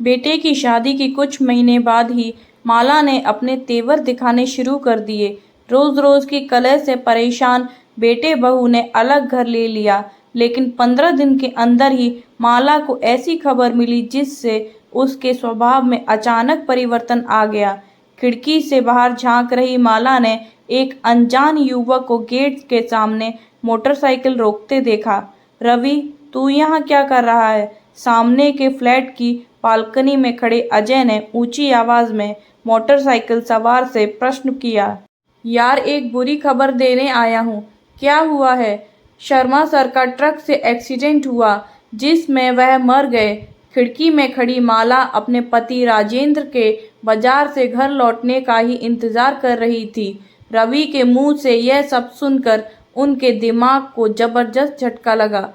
बेटे की शादी के कुछ महीने बाद ही माला ने अपने तेवर दिखाने शुरू कर दिए। रोज रोज की कलह से परेशान बेटे बहू ने अलग घर ले लिया, लेकिन 15 दिन के अंदर ही माला को ऐसी खबर मिली जिससे उसके स्वभाव में अचानक परिवर्तन आ गया। खिड़की से बाहर झांक रही माला ने एक अनजान युवक को गेट के सामने मोटरसाइकिल रोकते देखा। रवि, तू यहाँ क्या कर रहा है? सामने के फ्लैट की बालकनी में खड़े अजय ने ऊंची आवाज में मोटरसाइकिल सवार से प्रश्न किया। यार, एक बुरी खबर देने आया हूँ। क्या हुआ है? शर्मा सर का ट्रक से एक्सीडेंट हुआ जिसमें वह मर गए। खिड़की में खड़ी माला अपने पति राजेंद्र के बाजार से घर लौटने का ही इंतजार कर रही थी। रवि के मुंह से यह सब सुनकर उनके दिमाग को जबरदस्त झटका लगा।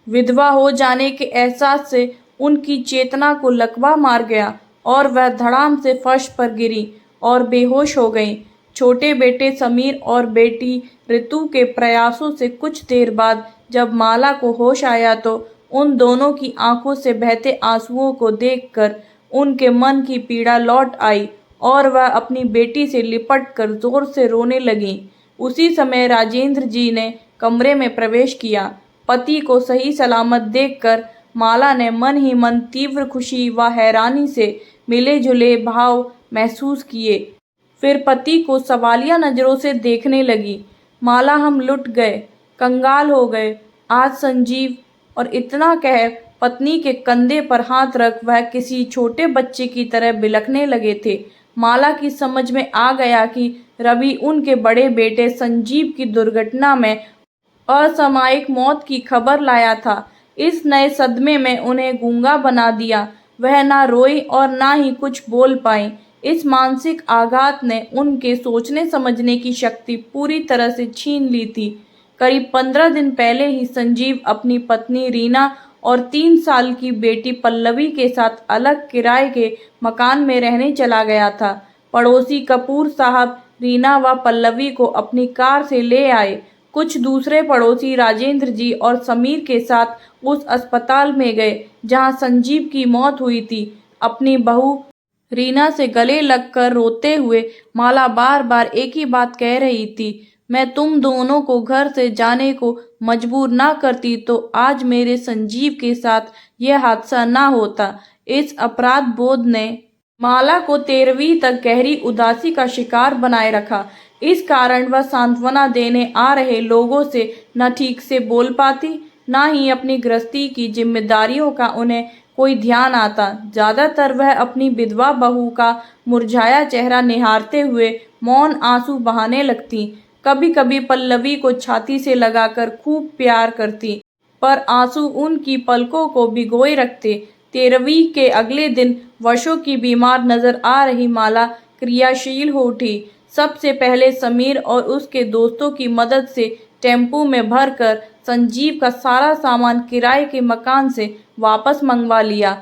विधवा हो जाने के एहसास से उनकी चेतना को लकवा मार गया और वह धड़ाम से फर्श पर गिरी और बेहोश हो गईं। छोटे बेटे समीर और बेटी ऋतु के प्रयासों से कुछ देर बाद जब माला को होश आया तो उन दोनों की आंखों से बहते आंसुओं को देखकर उनके मन की पीड़ा लौट आई और वह अपनी बेटी से लिपट कर जोर से रोने लगीं। उसी समय राजेंद्र जी ने कमरे में प्रवेश किया। पति को सही सलामत देखकर माला ने मन ही मन तीव्र खुशी व हैरानी से मिले जुले भाव महसूस किए। फिर पति को सवालिया नजरों से देखने लगी। माला, हम लुट गए, कंगाल हो गए आज संजीव। और इतना कह पत्नी के कंधे पर हाथ रख वह किसी छोटे बच्चे की तरह बिलखने लगे थे। माला की समझ में आ गया कि रवि उनके बड़े बेटे संजीव की दुर्घटना में असामयिक मौत की खबर लाया था। इस नए सदमे में उन्हें गूंगा बना दिया। वह ना रोई और ना ही कुछ बोल पाई। इस मानसिक आघात ने उनके सोचने समझने की शक्ति पूरी तरह से छीन ली थी। करीब 15 दिन पहले ही संजीव अपनी पत्नी रीना और 3 साल की बेटी पल्लवी के साथ अलग किराए के मकान में रहने चला गया था। पड़ोसी कपूर साहब रीना व पल्लवी को अपनी कार से ले आए। कुछ दूसरे पड़ोसी राजेंद्र जी और समीर के साथ उस अस्पताल में गए जहां संजीव की मौत हुई थी। अपनी बहू रीना से गले लगकर रोते हुए माला बार बार एक ही बात कह रही थी, मैं तुम दोनों को घर से जाने को मजबूर ना करती तो आज मेरे संजीव के साथ यह हादसा ना होता। इस अपराध बोध ने माला को 13वीं तक गहरी उदासी का शिकार बनाए रखा। इस कारण वह सांत्वना देने आ रहे लोगों से न ठीक से बोल पाती, ना ही अपनी गृहस्थी की जिम्मेदारियों का उन्हें कोई ध्यान आता। ज्यादातर वह अपनी विधवा बहू का मुरझाया चेहरा निहारते हुए मौन आंसू बहाने लगती। कभी कभी पल्लवी को छाती से लगाकर खूब प्यार करती, पर आंसू उनकी पलकों को भिगोए रखते। 13वीं के अगले दिन वर्षों की बीमार नजर आ रही माला क्रियाशील हो उठी। सबसे पहले समीर और उसके दोस्तों की मदद से टेम्पो में भरकर संजीव का सारा सामान किराए के मकान से वापस मंगवा लिया।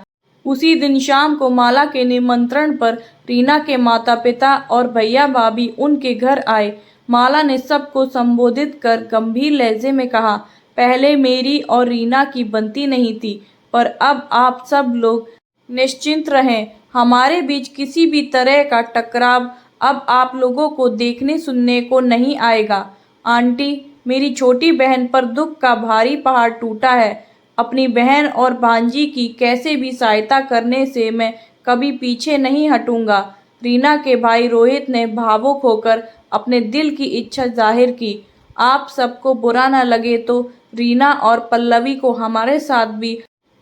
उसी दिन शाम को माला के निमंत्रण पर रीना के माता पिता और भैया भाभी उनके घर आए। माला ने सबको संबोधित कर गंभीर लहजे में कहा, पहले मेरी और रीना की बनती नहीं थी, पर अब आप सब लोग निश्चिंत रहें। हमारे बीच किसी भी तरह का टकराव अब आप लोगों को देखने सुनने को नहीं आएगा। आंटी, मेरी छोटी बहन पर दुख का भारी पहाड़ टूटा है। अपनी बहन और भांजी की कैसे भी सहायता करने से मैं कभी पीछे नहीं हटूंगा। रीना के भाई रोहित ने भावुक होकर अपने दिल की इच्छा जाहिर की। आप सबको बुरा न लगे तो रीना और पल्लवी को हमारे साथ भी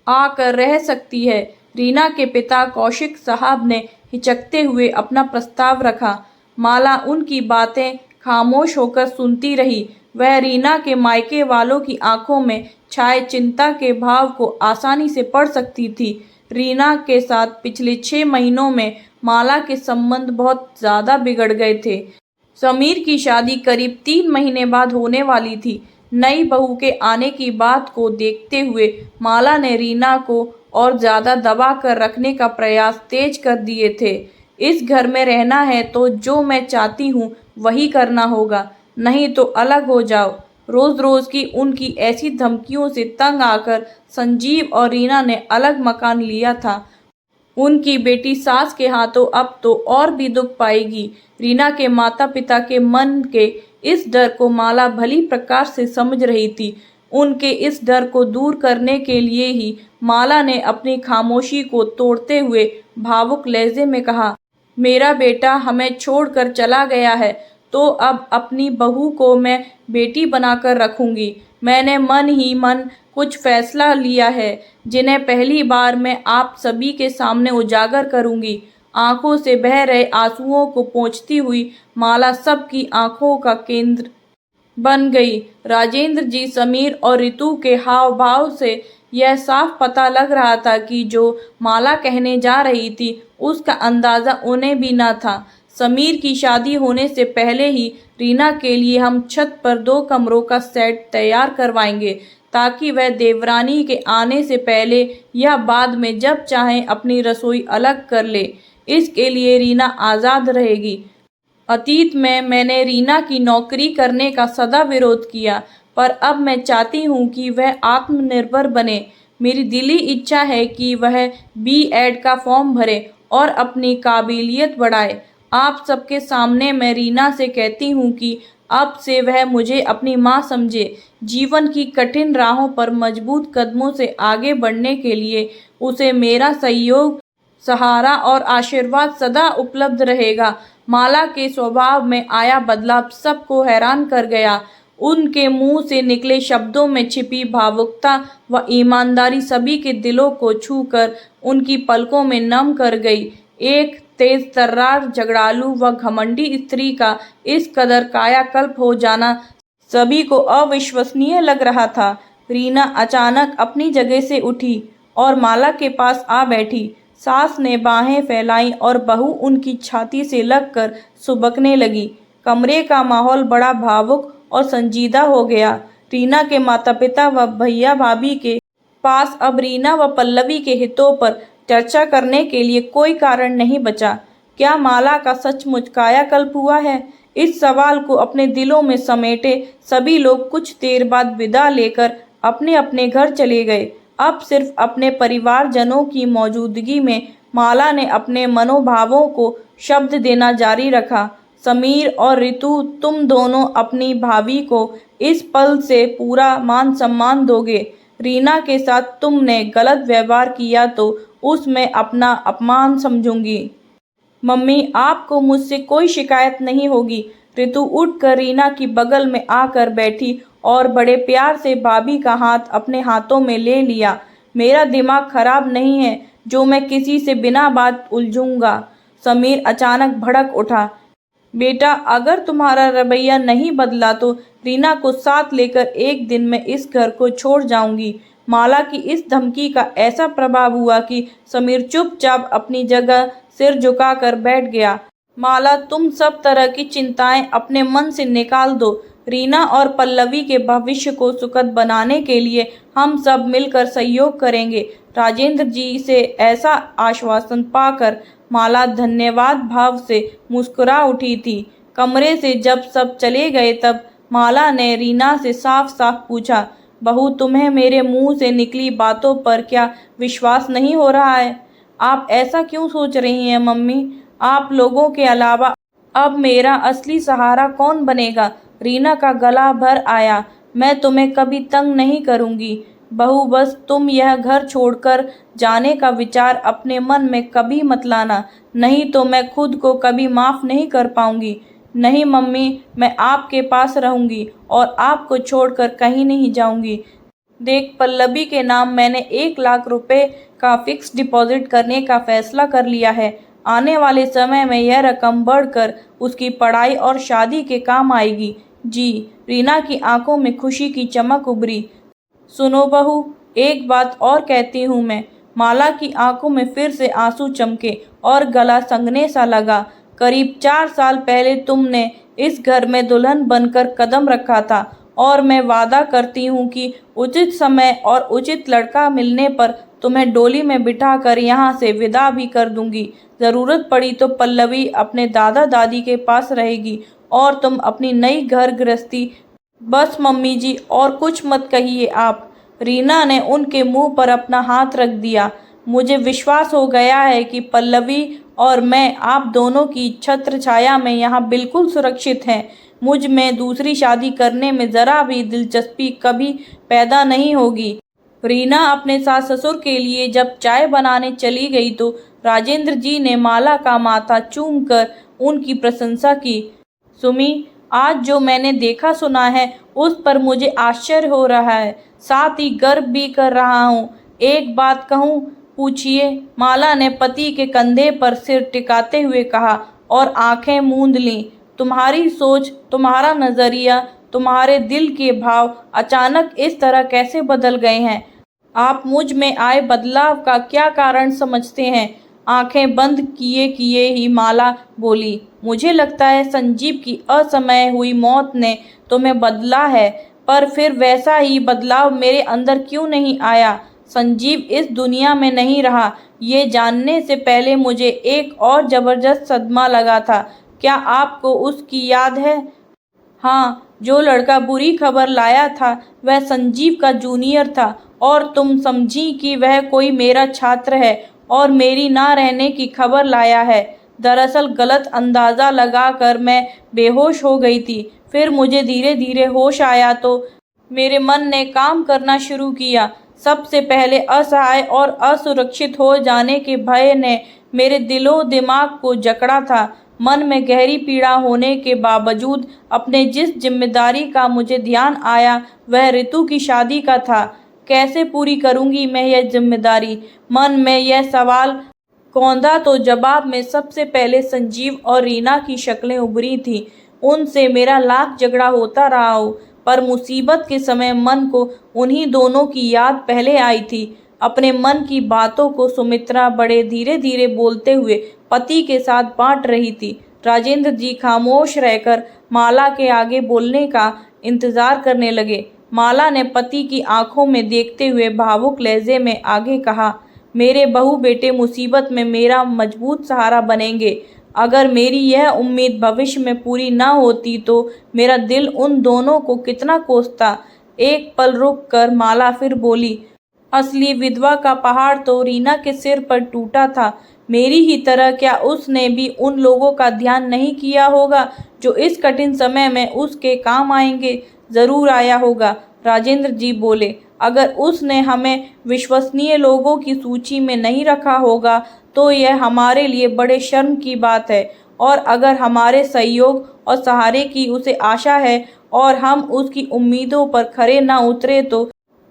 आकर रह सकती है। रीना के पिता कौशिक साहब ने हिचकते हुए अपना प्रस्ताव रखा। माला उनकी बातें खामोश होकर सुनती रही। वह रीना के मायके वालों की आंखों में छाए चिंता के भाव को आसानी से पढ़ सकती थी। रीना के साथ पिछले 6 महीनों में माला के संबंध बहुत ज्यादा बिगड़ गए थे। समीर की शादी करीब 3 महीने बाद होने वाली थी। नई बहू के आने की बात को देखते हुए माला ने रीना को और ज्यादा दबा कर रखने का प्रयास तेज कर दिए थे। इस घर में रहना है तो जो मैं चाहती हूँ वही करना होगा, नहीं तो अलग हो जाओ। रोज रोज की उनकी ऐसी धमकियों से तंग आकर संजीव और रीना ने अलग मकान लिया था। उनकी बेटी सास के हाथों अब तो और भी दुख पाएगी। रीना के माता पिता के मन के इस डर को माला भली प्रकार से समझ रही थी। उनके इस डर को दूर करने के लिए ही माला ने अपनी खामोशी को तोड़ते हुए भावुक लहजे में कहा, मेरा बेटा हमें छोड़कर चला गया है तो अब अपनी बहू को मैं बेटी बनाकर रखूंगी। मैंने मन ही मन कुछ फैसला लिया है जिन्हें पहली बार मैं आप सभी के सामने उजागर करूंगी। आंखों से बह रहे आंसुओं को पोंछती हुई माला सबकी आंखों का केंद्र बन गई। राजेंद्र जी, समीर और ऋतु के हाव भाव से यह साफ पता लग रहा था कि जो माला कहने जा रही थी उसका अंदाजा उन्हें भी न था। समीर की शादी होने से पहले ही रीना के लिए हम छत पर 2 कमरों का सेट तैयार करवाएंगे ताकि वह देवरानी के आने से पहले या बाद में जब चाहें अपनी रसोई अलग कर ले। इसके लिए रीना आज़ाद रहेगी। अतीत में मैंने रीना की नौकरी करने का सदा विरोध किया, पर अब मैं चाहती हूँ कि वह आत्मनिर्भर बने। मेरी दिली इच्छा है कि वह B.Ed का फॉर्म भरे और अपनी काबिलियत बढ़ाए। आप सबके सामने मैं रीना से कहती हूँ कि अब से वह मुझे अपनी माँ समझे। जीवन की कठिन राहों पर मजबूत कदमों से आगे बढ़ने के लिए उसे मेरा सहयोग, सहारा और आशीर्वाद सदा उपलब्ध रहेगा। माला के स्वभाव में आया बदलाव सबको हैरान कर गया। उनके मुंह से निकले शब्दों में छिपी भावुकता व ईमानदारी सभी के दिलों को छूकर उनकी पलकों में नम कर गई। एक तेज तर्रार, झगड़ालू व घमंडी स्त्री का इस कदर कायाकल्प हो जाना सभी को अविश्वसनीय लग रहा था। रीना अचानक अपनी जगह से उठी और माला के पास आ बैठी। सास ने बाहें फैलाई और बहू उनकी छाती से लगकर सुबकने लगी। कमरे का माहौल बड़ा भावुक और संजीदा हो गया। रीना के माता पिता व भैया भाभी के पास अब रीना व पल्लवी के हितों पर चर्चा करने के लिए कोई कारण नहीं बचा। क्या माला का सचमुच कायाकल्प हुआ है? इस सवाल को अपने दिलों में समेटे सभी लोग कुछ देर बाद विदा लेकर अपने अपने घर चले गए। अब सिर्फ अपने परिवारजनों की मौजूदगी में माला ने अपने मनोभावों को शब्द देना जारी रखा। समीर और ऋतु, तुम दोनों अपनी भाभी को इस पल से पूरा मान सम्मान दोगे। रीना के साथ तुमने गलत व्यवहार किया तो उसमें अपना अपमान समझूंगी। मम्मी, आपको मुझसे कोई शिकायत नहीं होगी। ऋतु उठकर रीना की बगल में आकर बैठी और बड़े प्यार से भाभी का हाथ अपने हाथों में ले लिया। मेरा दिमाग खराब नहीं है जो मैं किसी से बिना बात उलझूंगा। समीर अचानक भड़क उठा। बेटा, अगर तुम्हारा रवैया नहीं बदला तो रीना को साथ लेकर एक दिन में इस घर को छोड़ जाऊंगी। माला की इस धमकी का ऐसा प्रभाव हुआ कि समीर चुपचाप अपनी जगह सिर झुकाकर बैठ गया। माला, तुम सब तरह की चिंताएं अपने मन से निकाल दो। रीना और पल्लवी के भविष्य को सुखद बनाने के लिए हम सब मिलकर सहयोग करेंगे। राजेंद्र जी से ऐसा आश्वासन पाकर माला धन्यवाद भाव से मुस्कुरा उठी थी। कमरे से जब सब चले गए तब माला ने रीना से साफ साफ पूछा, बहू, तुम्हें मेरे मुंह से निकली बातों पर क्या विश्वास नहीं हो रहा है? आप ऐसा क्यों सोच रही हैं मम्मी? आप लोगों के अलावा अब मेरा असली सहारा कौन बनेगा? रीना का गला भर आया। मैं तुम्हें कभी तंग नहीं करूंगी बहू, बस तुम यह घर छोड़कर जाने का विचार अपने मन में कभी मत लाना, नहीं तो मैं खुद को कभी माफ़ नहीं कर पाऊंगी। नहीं मम्मी, मैं आपके पास रहूंगी और आपको छोड़कर कहीं नहीं जाऊंगी। देख पल्लवी के नाम मैंने 1 लाख रुपए का फिक्स डिपॉजिट करने का फैसला कर लिया है। आने वाले समय में यह रकम बढ़कर उसकी पढ़ाई और शादी के काम आएगी। जी। रीना की आंखों में खुशी की चमक उभरी। सुनो बहू, एक बात और कहती हूँ मैं। माला की आंखों में फिर से आंसू चमके और गला संगने सा लगा। करीब 4 साल पहले तुमने इस घर में दुल्हन बनकर कदम रखा था और मैं वादा करती हूँ कि उचित समय और उचित लड़का मिलने पर तुम्हें डोली में बिठाकर यहाँ से विदा भी कर दूंगी। ज़रूरत पड़ी तो पल्लवी अपने दादा दादी के पास रहेगी और तुम अपनी नई घर गृहस्थी। बस मम्मी जी, और कुछ मत कहिए आप। रीना ने उनके मुंह पर अपना हाथ रख दिया। मुझे विश्वास हो गया है कि पल्लवी और मैं आप दोनों की छत्र छाया में यहाँ बिल्कुल सुरक्षित हैं। मुझ में दूसरी शादी करने में ज़रा भी दिलचस्पी कभी पैदा नहीं होगी। रीना अपने सास ससुर के लिए जब चाय बनाने चली गई तो राजेंद्र जी ने माला का माथा चूमकर उनकी प्रशंसा की। सुमी, आज जो मैंने देखा सुना है उस पर मुझे आश्चर्य हो रहा है, साथ ही गर्व भी कर रहा हूँ। एक बात कहूँ? पूछिए, माला ने पति के कंधे पर सिर टिकाते हुए कहा और आंखें मूंद लीं। तुम्हारी सोच, तुम्हारा नजरिया, तुम्हारे दिल के भाव अचानक इस तरह कैसे बदल गए हैं? आप मुझ में आए बदलाव का क्या कारण समझते हैं? आंखें बंद किए किए ही माला बोली, मुझे लगता है संजीव की असमय हुई मौत ने तुम्हें बदला है, पर फिर वैसा ही बदलाव मेरे अंदर क्यों नहीं आया? संजीव इस दुनिया में नहीं रहा, ये जानने से पहले मुझे एक और ज़बरदस्त सदमा लगा था। क्या आपको उसकी याद है? हाँ, जो लड़का बुरी खबर लाया था वह संजीव का जूनियर था और तुम समझी कि वह कोई मेरा छात्र है और मेरी ना रहने की खबर लाया है। दरअसल गलत अंदाज़ा लगाकर मैं बेहोश हो गई थी। फिर मुझे धीरे धीरे होश आया तो मेरे मन ने काम करना शुरू किया। सबसे पहले असहाय और असुरक्षित हो जाने के भय ने मेरे दिलो दिमाग को जकड़ा था। मन में गहरी पीड़ा होने के बावजूद अपने जिस जिम्मेदारी का मुझे ध्यान आया वह ऋतु की शादी का था। कैसे पूरी करूंगी मैं यह जिम्मेदारी? मन में यह सवाल कौंधा तो जवाब में सबसे पहले संजीव और रीना की शक्लें उभरी थीं। उनसे मेरा लाख झगड़ा होता रहा हो, पर मुसीबत के समय मन को उन्हीं दोनों की याद पहले आई थी। अपने मन की बातों को सुमित्रा बड़े धीरे धीरे बोलते हुए पति के साथ बांट रही थी। राजेंद्र जी खामोश रहकर माला के आगे बोलने का इंतजार करने लगे। माला ने पति की आंखों में देखते हुए भावुक लहजे में आगे कहा, मेरे बहू बेटे मुसीबत में मेरा मजबूत सहारा बनेंगे। अगर मेरी यह उम्मीद भविष्य में पूरी ना होती तो मेरा दिल उन दोनों को कितना कोसता। एक पल रुक कर माला फिर बोली, असली विधवा का पहाड़ तो रीना के सिर पर टूटा था। मेरी ही तरह क्या उसने भी उन लोगों का ध्यान नहीं किया होगा जो इस कठिन समय में उसके काम आएंगे? जरूर आया होगा, राजेंद्र जी बोले। अगर उसने हमें विश्वसनीय लोगों की सूची में नहीं रखा होगा तो यह हमारे लिए बड़े शर्म की बात है। और अगर हमारे सहयोग और सहारे की उसे आशा है और हम उसकी उम्मीदों पर खरे न उतरे तो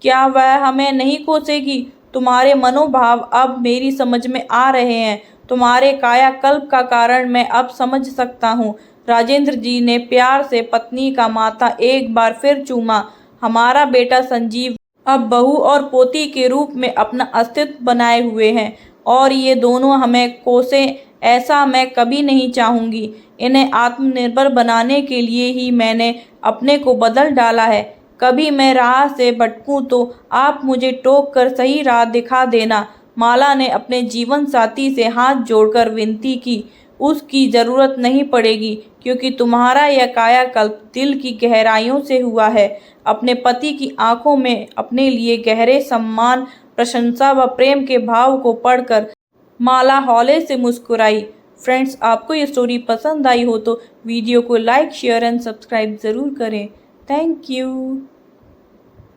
क्या वह हमें नहीं कोसेगी? तुम्हारे मनोभाव अब मेरी समझ में आ रहे हैं। तुम्हारे कायाकल्प का कारण मैं अब समझ सकता हूँ। राजेंद्र जी ने प्यार से पत्नी का माथा एक बार फिर चूमा। हमारा बेटा संजीव अब बहू और पोती के रूप में अपना अस्तित्व बनाए हुए हैं और ये दोनों हमें कोसें, ऐसा मैं कभी नहीं चाहूँगी। इन्हें आत्मनिर्भर बनाने के लिए ही मैंने अपने को बदल डाला है। कभी मैं राह से भटकूं तो आप मुझे टोक कर सही राह दिखा देना। माला ने अपने जीवन साथी से हाथ जोड़कर विनती की। उसकी ज़रूरत नहीं पड़ेगी क्योंकि तुम्हारा यह कायाकल्प दिल की गहराइयों से हुआ है। अपने पति की आंखों में अपने लिए गहरे सम्मान, प्रशंसा व प्रेम के भाव को पढ़कर माला हौले से मुस्कुराई। फ्रेंड्स, आपको ये स्टोरी पसंद आई हो तो वीडियो को लाइक, शेयर एंड सब्सक्राइब ज़रूर करें। Thank you.